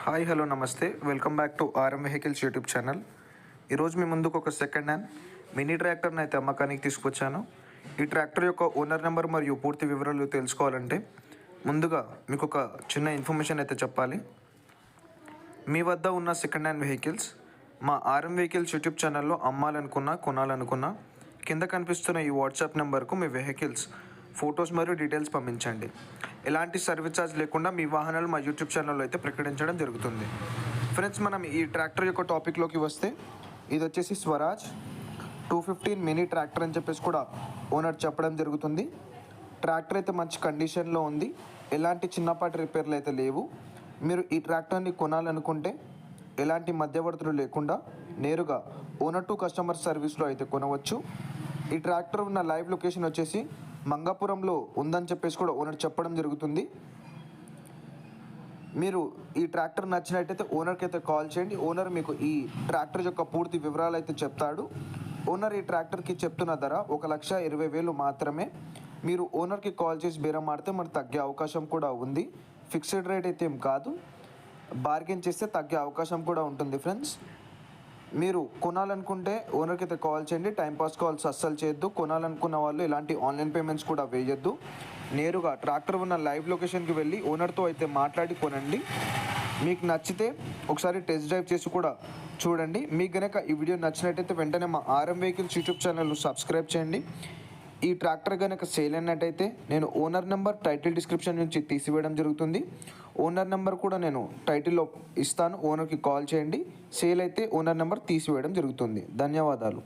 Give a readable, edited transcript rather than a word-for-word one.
Hi hello నమస్తే welcome back to RM vehicles YouTube channel. ఈరోజు మీ ముందుకు ఒక సెకండ్ హ్యాండ్ మినీ ట్రాక్టర్ని అయితే అమ్మకానికి తీసుకొచ్చాను. ఈ ట్రాక్టర్ యొక్క ఓనర్ నెంబర్ మరియు పూర్తి వివరాలు తెలుసుకోవాలంటే ముందుగా మీకు ఒక చిన్న ఇన్ఫర్మేషన్ అయితే చెప్పాలి. మీ వద్ద ఉన్న సెకండ్ హ్యాండ్ వెహికల్స్ మా ఆర్ఎం వెహికల్స్ యూట్యూబ్ ఛానల్లో అమ్మాలనుకున్నా కొనాలనుకున్నా కింద కనిపిస్తున్న ఈ వాట్సాప్ నెంబర్కు మీ వెహికల్స్ ఫొటోస్ మరియు డీటెయిల్స్ పంపించండి. ఎలాంటి సర్వీస్ ఛార్జ్ లేకుండా మీ వాహనాలు మా యూట్యూబ్ ఛానల్లో అయితే ప్రకటించడం జరుగుతుంది. ఫ్రెండ్స్, మనం ఈ ట్రాక్టర్ యొక్క టాపిక్లోకి వస్తే ఇది వచ్చేసి స్వరాజ్ 215 మినీ ట్రాక్టర్ అని చెప్పేసి కూడా ఓనర్ చెప్పడం జరుగుతుంది. ట్రాక్టర్ అయితే మంచి కండిషన్లో ఉంది. ఎలాంటి చిన్నపాటి రిపేర్లు అయితే లేవు. మీరు ఈ ట్రాక్టర్ని కొనాలనుకుంటే ఎలాంటి మధ్యవర్తులు లేకుండా నేరుగా ఓనర్ టు కస్టమర్ సర్వీస్లో అయితే కొనవచ్చు. ఈ ట్రాక్టర్ ఉన్న లైవ్ లొకేషన్ వచ్చేసి మంగాపురంలో ఉందని చెప్పేసి కూడా ఓనర్ చెప్పడం జరుగుతుంది. మీరు ఈ ట్రాక్టర్ నచ్చినట్టయితే ఓనర్కి అయితే కాల్ చేయండి. ఓనర్ మీకు ఈ ట్రాక్టర్ యొక్క పూర్తి వివరాలు అయితే చెప్తాడు. ఓనర్ ఈ ట్రాక్టర్కి చెప్తున్న ధర 1,20,000 మాత్రమే. మీరు ఓనర్కి కాల్ చేసి బేరం ఆడితే మనకు తగ్గే అవకాశం కూడా ఉంది. ఫిక్స్డ్ రేట్ అయితే ఏం కాదు, బార్గెన్ చేస్తే తగ్గే అవకాశం కూడా ఉంటుంది. ఫ్రెండ్స్, మీరు కొనాలనుకుంటే ఓనర్కి అయితే కాల్ చేయండి. టైంపాస్ కాల్స్ అస్సలు చేయొద్దు. కొనాలనుకున్న వాళ్ళు ఎలాంటి ఆన్లైన్ పేమెంట్స్ కూడా వేయొద్దు. నేరుగా ట్రాక్టర్ ఉన్న లైవ్ లొకేషన్కి వెళ్ళి ఓనర్తో అయితే మాట్లాడి కొనండి. మీకు నచ్చితే ఒకసారి టెస్ట్ డ్రైవ్ చేసి కూడా చూడండి. మీకు కనుక ఈ వీడియో నచ్చినట్టయితే వెంటనే మా ఆర్ఎం వెహికల్స్ యూట్యూబ్ ఛానల్ను సబ్స్క్రైబ్ చేయండి. ఈ ట్రాక్టర్ కనుక సేల్ అయినట్టయితే నేను ఓనర్ నెంబర్ టైటిల్ డిస్క్రిప్షన్ నుంచి తీసివేయడం జరుగుతుంది. ఓనర్ నెంబర్ కూడా నేను టైటిల్లో ఇస్తాను. ఓనర్కి కాల్ చేయండి. సేల్ అయితే ఓనర్ నెంబర్ తీసివేయడం జరుగుతుంది. ధన్యవాదాలు.